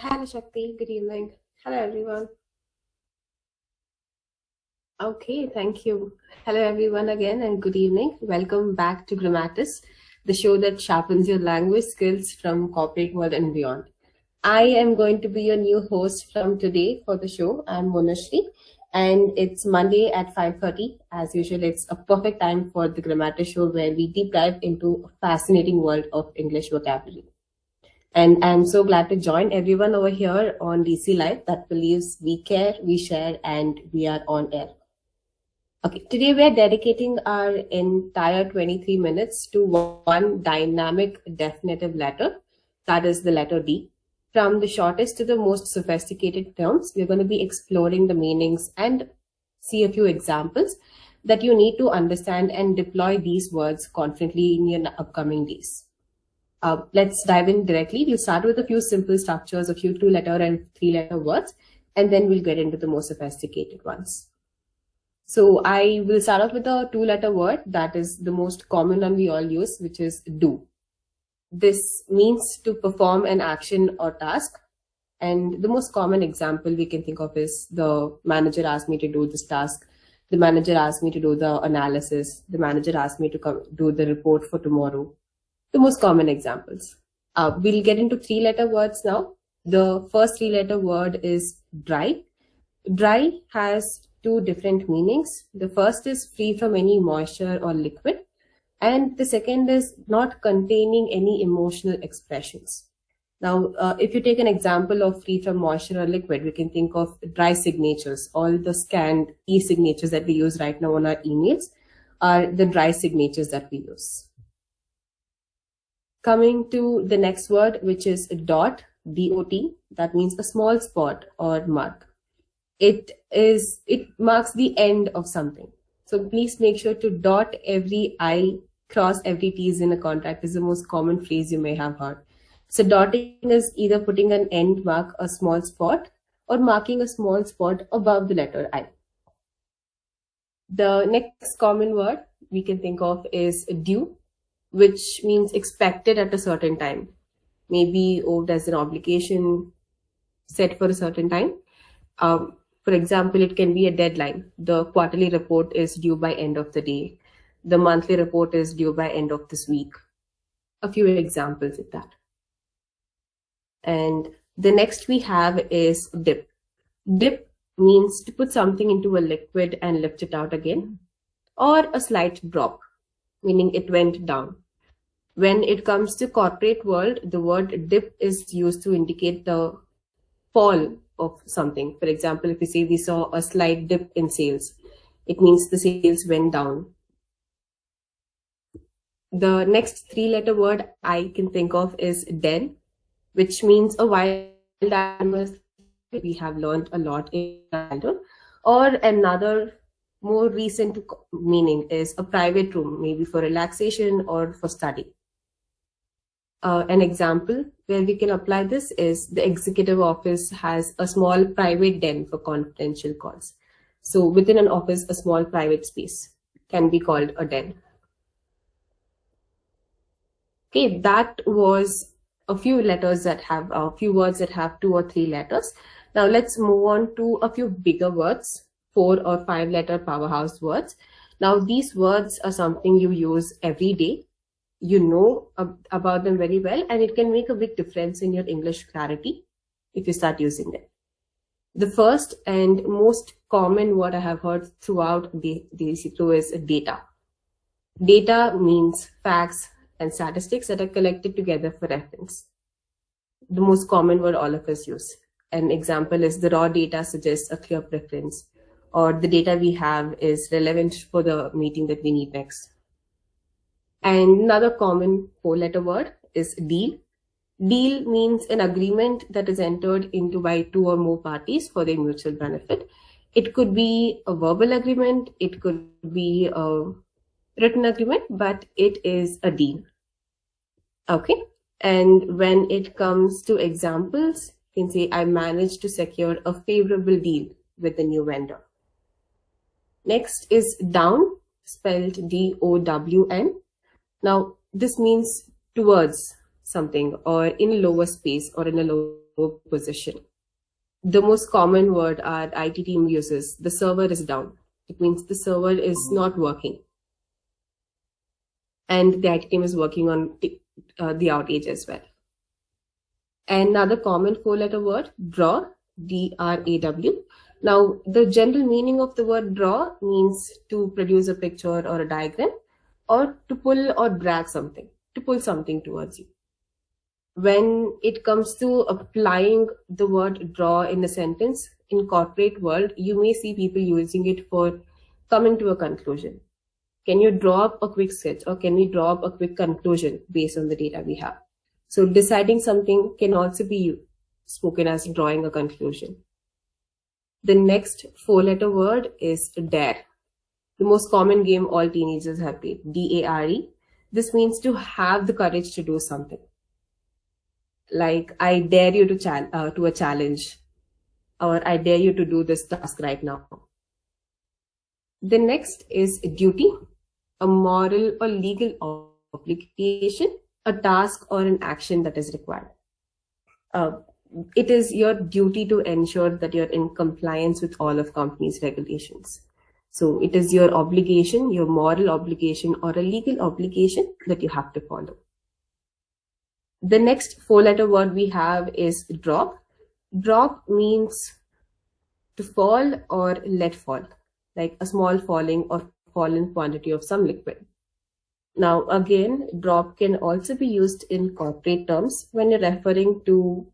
Hello, Shakti. Good evening. Hello, everyone. Okay, thank you. Hello, everyone, again, and good evening. Welcome back to Grammatist, the show that sharpens your language skills from corporate world and beyond. I am going to be your new host from today for the show. I'm Monishree, and it's Monday at 5:30. As usual, it's a perfect time for the Grammatist show where we deep dive into a fascinating world of English vocabulary. And I'm so glad to join everyone over here on DC Live that believes we care, we share, and we are on air. Okay, today we are dedicating our entire 23 minutes to one dynamic definitive letter, that is the letter D. From the shortest to the most sophisticated terms, we're going to be exploring the meanings and see a few examples that you need to understand and deploy these words confidently in your upcoming days. Let's dive in directly. We'll start with a few simple structures, a few 2-letter and 3-letter words, and then we'll get into the more sophisticated ones. So I will start off with a 2-letter word that is the most common one we all use, which is do. This means to perform an action or task. And the most common example we can think of is the manager asked me to do this task. The manager asked me to do the analysis. The manager asked me to do the report for tomorrow. The most common examples. We'll get into 3-letter words now. The first 3-letter word is dry. Dry has 2 different meanings. The first is free from any moisture or liquid, and the second is not containing any emotional expressions. Now, if you take an example of free from moisture or liquid, we can think of dry signatures. All the scanned e-signatures that we use right now on our emails are the dry signatures that we use. Coming to the next word, which is dot, D-O-T, that means a small spot or mark. It marks the end of something. So please make sure to dot every I, cross every T's in a contract is the most common phrase you may have heard. So dotting is either putting an end mark, a small spot, or marking a small spot above the letter I. The next common word we can think of is due, which means expected at a certain time. Maybe owed as an obligation set for a certain time. For example, it can be a deadline. The quarterly report is due by end of the day. The monthly report is due by end of this week. A few examples of that. And the next we have is dip. Dip means to put something into a liquid and lift it out again, or a slight drop, meaning it went down. When it comes to corporate world, the word dip is used to indicate the fall of something. For example, if we say we saw a slight dip in sales, it means the sales went down. The next 3-letter word I can think of is den, which means a wild animal. We have learned a lot in childhood. Or another more recent meaning is a private room, maybe for relaxation or for study. An example where we can apply this is the executive office has a small private den for confidential calls. So within an office, a small private space can be called a den. Okay, that was a few letters that have a few words that have 2 or 3 letters. Now let's move on to a few bigger words, 4 or 5-letter powerhouse words. Now these words are something you use every day. You know about them very well, and it can make a big difference in your English clarity if you start using them. The first and most common word I have heard throughout the show is data. Data means facts and statistics that are collected together for reference. The most common word all of us use. An example is the raw data suggests a clear preference, or the data we have is relevant for the meeting that we need next. And another common 4-letter word is deal. Deal means an agreement that is entered into by 2 or more parties for their mutual benefit. It could be a verbal agreement, it could be a written agreement, but it is a deal. Okay, and when it comes to examples, you can say I managed to secure a favorable deal with a new vendor. Next is down, spelled D-O-W-N. Now, this means towards something or in lower space or in a lower position. The most common word our IT team uses, the server is down. It means the server is not working. And the IT team is working on the outage as well. Another common four-letter word, draw, D-R-A-W. Now, the general meaning of the word draw means to produce a picture or a diagram, or to pull or drag something, to pull something towards you. When it comes to applying the word draw in a sentence, in corporate world, you may see people using it for coming to a conclusion. Can you draw up a quick sketch, or can we draw up a quick conclusion based on the data we have? So deciding something can also be spoken as drawing a conclusion. The next four-letter word is dare. The most common game all teenagers have played, D-A-R-E. This means to have the courage to do something. Like, I dare you to a challenge, or I dare you to do this task right now. The next is duty, a moral or legal obligation, a task or an action that is required. It is your duty to ensure that you're in compliance with all of company's regulations. So it is your obligation, your moral obligation or a legal obligation that you have to follow. The next four-letter word we have is drop. Drop means to fall or let fall, like a small falling or fallen quantity of some liquid. Now, again, drop can also be used in corporate terms when you're referring to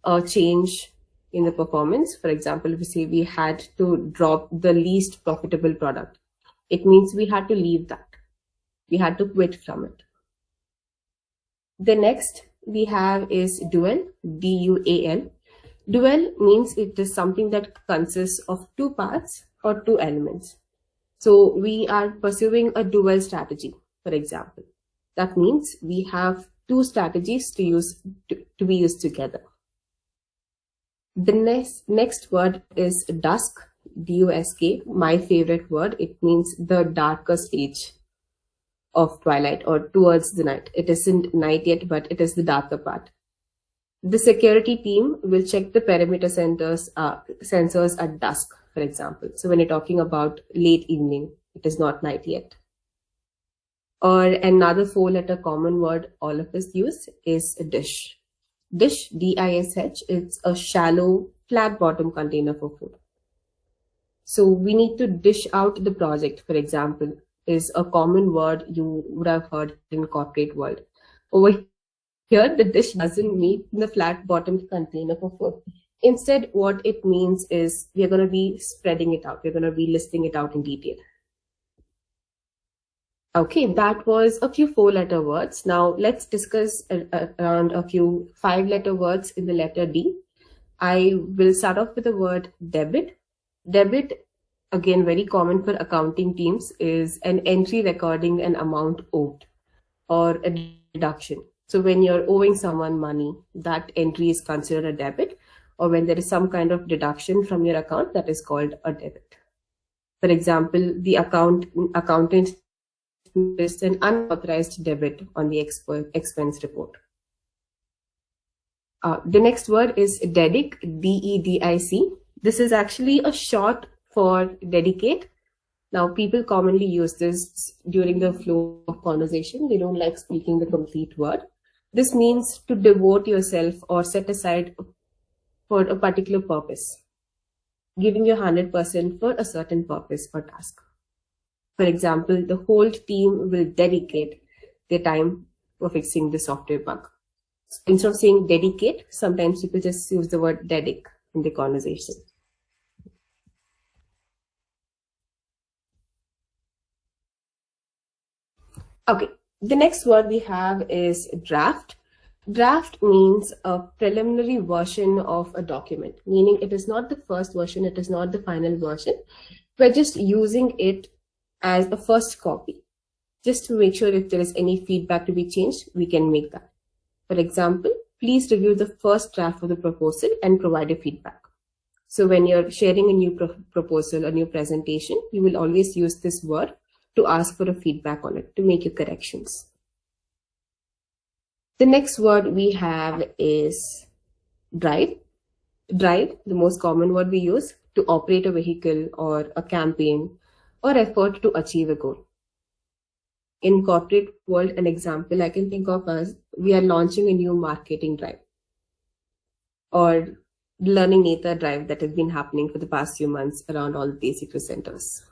a change in the performance. For example, if we say we had to drop the least profitable product, it means we had to leave that. We had to quit from it. The next we have is dual, D-U-A-L. Dual means it is something that consists of two parts or two elements. So we are pursuing a dual strategy, for example. That means we have two strategies to be used together. The next word is dusk, D-U-S-K, my favorite word. It means the darker stage of twilight or towards the night. It isn't night yet, but it is the darker part. The security team will check the perimeter sensors at dusk, for example. So when you're talking about late evening, it is not night yet. Or another four-letter common word all of us use is a dish. Dish, D-I-S-H, it's a shallow, flat-bottom container for food. So we need to dish out the project, for example, is a common word you would have heard in corporate world. Over here, the dish doesn't mean the flat-bottomed container for food. Instead, what it means is we are going to be spreading it out. We're going to be listing it out in detail. Okay, that was a few four-letter words. Now let's discuss around a few five-letter words in the letter D. I will start off with the word debit. Debit, again, very common for accounting teams, is an entry recording an amount owed or a deduction. So when you're owing someone money, that entry is considered a debit, or when there is some kind of deduction from your account, that is called a debit. For example, the accountant is an unauthorized debit on the expense report. The next word is dedic, D-E-D-I-C. This is actually a short for dedicate. Now, people commonly use this during the flow of conversation. They don't like speaking the complete word. This means to devote yourself or set aside for a particular purpose, giving your 100% for a certain purpose or task. For example, the whole team will dedicate their time for fixing the software bug. So instead of saying dedicate, sometimes people just use the word dedic in the conversation. Okay, the next word we have is draft. Draft means a preliminary version of a document, meaning it is not the first version, it is not the final version. We're just using it as a first copy, just to make sure if there is any feedback to be changed, we can make that. For example, please review the first draft of the proposal and provide your feedback. So when you're sharing a new proposal, a new presentation, you will always use this word to ask for a feedback on it, to make your corrections. The next word we have is Drive. Drive, the most common word we use to operate a vehicle or a campaign or effort to achieve a goal. In corporate world, an example I can think of as we are launching a new marketing drive or learning Neta drive that has been happening for the past few months around all the basic centers.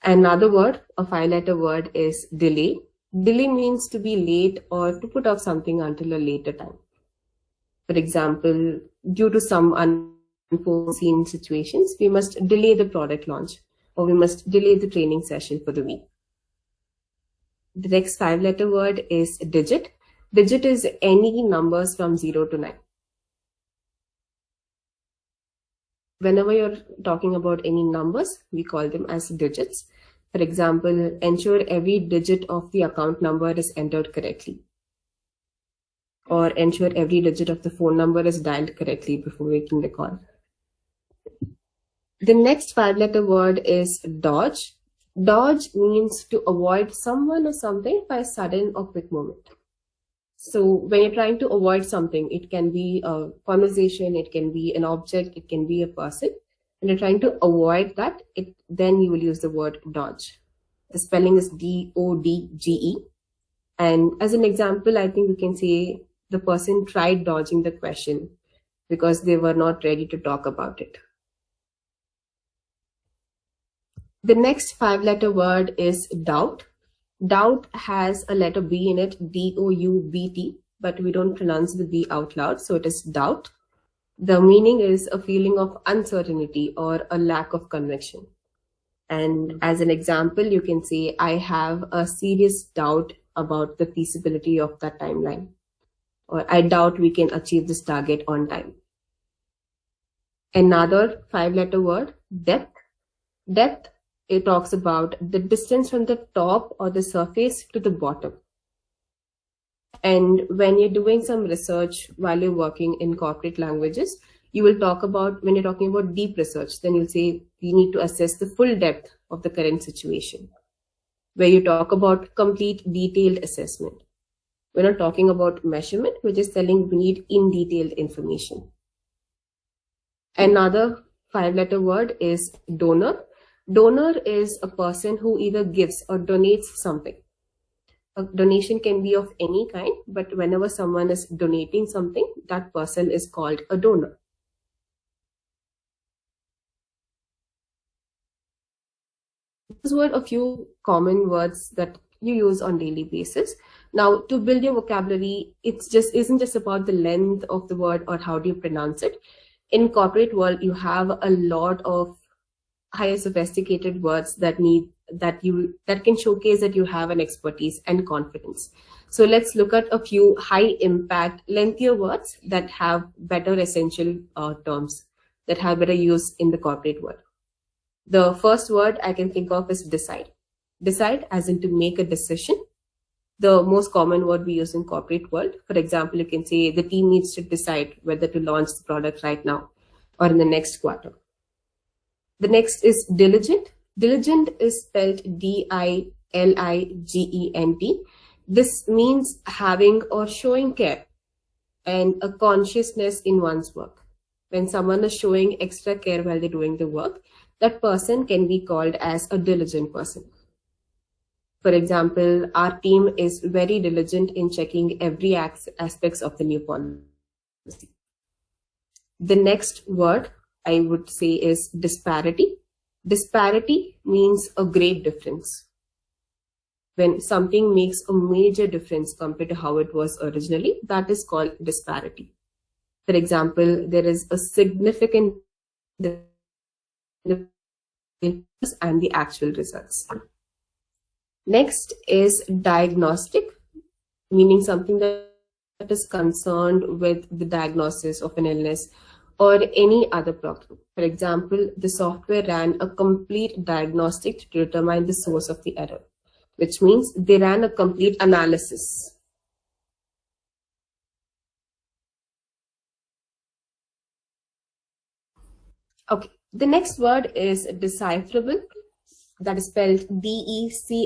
Another word, a 5-letter word, is delay. Delay means to be late or to put off something until a later time. For example, due to some unforeseen situations, we must delay the product launch or we must delay the training session for the week. The next 5-letter word is digit. Digit is any numbers from 0 to 9. Whenever you're talking about any numbers, we call them as digits. For example, ensure every digit of the account number is entered correctly, or ensure every digit of the phone number is dialed correctly before making the call. The next 5-letter word is dodge. Dodge means to avoid someone or something by a sudden or quick movement. So when you're trying to avoid something, it can be a conversation, it can be an object, it can be a person. When you're trying to avoid that, then you will use the word dodge. The spelling is D-O-D-G-E. And as an example, I think we can say the person tried dodging the question because they were not ready to talk about it. The next 5-letter word is doubt. Doubt has a letter B in it, D-O-U-B-T, but we don't pronounce the B out loud, so it is doubt. The meaning is a feeling of uncertainty or a lack of conviction. And as an example, you can say, I have a serious doubt about the feasibility of that timeline, or I doubt we can achieve this target on time. Another 5-letter word, depth. Depth, it talks about the distance from the top or the surface to the bottom. And when you're doing some research while you're working in corporate languages, you will talk about, when you're talking about deep research, then you'll say you need to assess the full depth of the current situation. Where you talk about complete detailed assessment. We're not talking about measurement, we're just telling we need in detailed information. Another 5-letter word is donor. Donor is a person who either gives or donates something. A donation can be of any kind, but whenever someone is donating something, that person is called a donor. These were a few common words that you use on daily basis. Now, to build your vocabulary, isn't just about the length of the word or how do you pronounce it. In corporate world, you have a lot of higher sophisticated words that can showcase that you have an expertise and confidence. So let's look at a few high impact, lengthier words that have better essential terms that have better use in the corporate world. The first word I can think of is decide. Decide as in to make a decision. The most common word we use in corporate world. For example, you can say the team needs to decide whether to launch the product right now or in the next quarter. The next is diligent. Diligent is spelled D-I-L-I-G-E-N-T. This means having or showing care and a consciousness in one's work. When someone is showing extra care while they're doing the work, that person can be called as a diligent person. For example, our team is very diligent in checking every aspects of the new policy. The next word I would say is disparity. Disparity means a great difference. When something makes a major difference compared to how it was originally, that is called disparity. For example, there is a significant difference and the actual results. Next is diagnostic, meaning something that is concerned with the diagnosis of an illness or any other problem. For example, the software ran a complete diagnostic to determine the source of the error, which means they ran a complete analysis. Okay, the next word is decipherable. That is spelled D-E-C-I-P-H-E-R-A-B-L.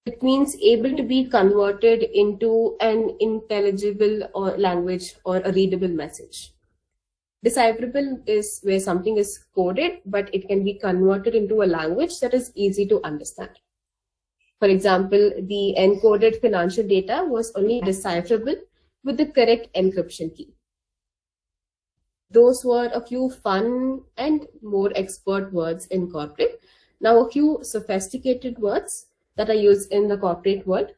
It means able to be converted into an intelligible or language or a readable message. Decipherable is where something is coded, but it can be converted into a language that is easy to understand. For example, the encoded financial data was only decipherable with the correct encryption key. Those were a few fun and more expert words in corporate. Now, a few sophisticated words that are used in the corporate world.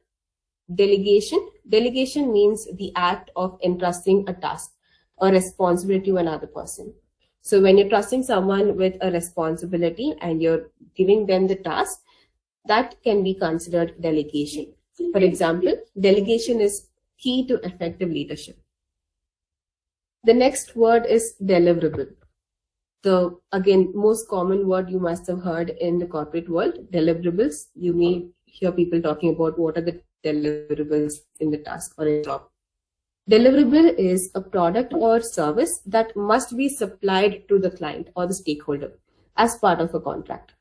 Delegation. Delegation means the act of entrusting a task or responsibility to another person. So when you're trusting someone with a responsibility and you're giving them the task, that can be considered delegation. For example, delegation is key to effective leadership. The next word is deliverable. The, again, most common word you must have heard in the corporate world, deliverables. You may hear people talking about what are the deliverables in the task or a job. Deliverable is a product or service that must be supplied to the client or the stakeholder as part of a contract.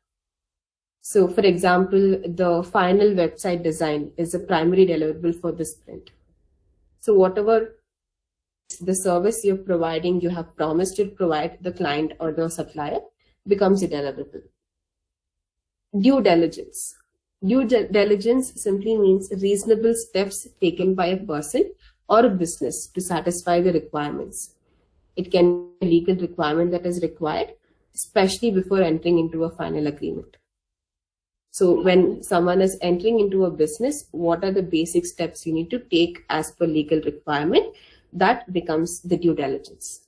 So, for example, the final website design is a primary deliverable for the sprint. So, whatever the service you're providing, you have promised to provide the client or the supplier, becomes a deliverable. Due diligence. Due diligence simply means reasonable steps taken by a person or a business to satisfy the requirements. It can be a legal requirement that is required, especially before entering into a final agreement. So when someone is entering into a business, what are the basic steps you need to take as per legal requirement? That becomes the due diligence.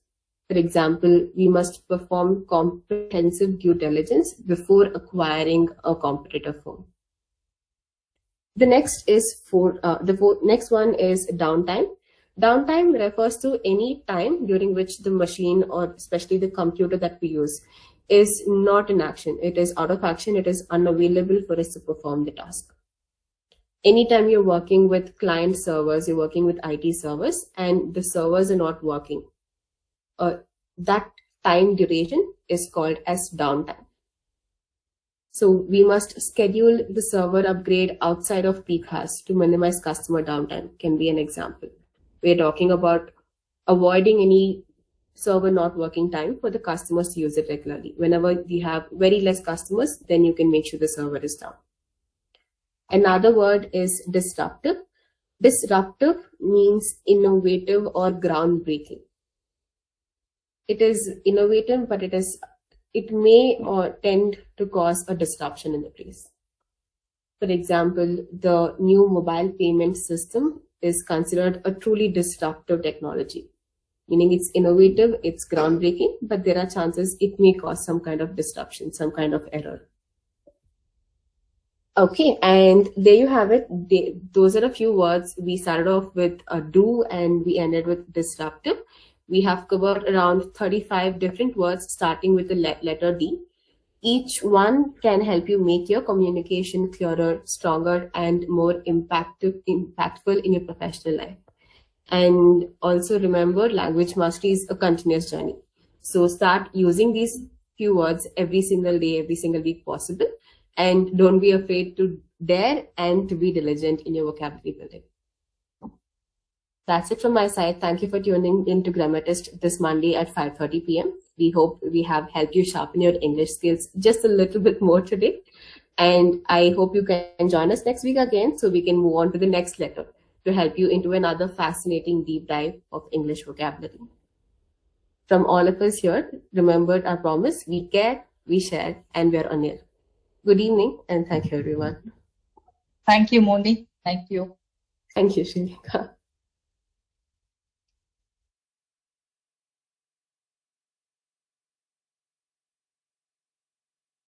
For example, we must perform comprehensive due diligence before acquiring a competitor firm. The next is next one is downtime. Downtime refers to any time during which the machine or especially the computer that we use is not in action. It is out of action. It is unavailable for us to perform the task. Anytime you're working with client servers, you're working with IT servers, and the servers are not working, that time duration is called as downtime. So we must schedule the server upgrade outside of peak hours to minimize customer downtime, can be an example. We're talking about avoiding any server not working time for the customers to use it regularly. Whenever we have very less customers, then you can make sure the server is down. Another word is disruptive. Disruptive means innovative or groundbreaking. It is innovative, but it may or tend to cause a disruption in the place. For example, the new mobile payment system is considered a truly disruptive technology, meaning it's innovative, it's groundbreaking, but there are chances it may cause some kind of disruption, some kind of error. Okay, and there you have it. Those are a few words. We started off with do and we ended with disruptive. We have covered around 35 different words starting with the letter D. Each one can help you make your communication clearer, stronger, and more impactful in your professional life. And also remember, language mastery is a continuous journey. So start using these few words every single day, every single week possible. And don't be afraid to dare and to be diligent in your vocabulary building. That's it from my side. Thank you for tuning in to Grammatist this Monday at 5:30 p.m. We hope we have helped you sharpen your English skills just a little bit more today. And I hope you can join us next week again so we can move on to the next letter to help you into another fascinating deep dive of English vocabulary. From all of us here, remember our promise: we care, we share, and we're on air. Good evening, and thank you, everyone. Thank you, Moni. Thank you. Thank you, Shrika.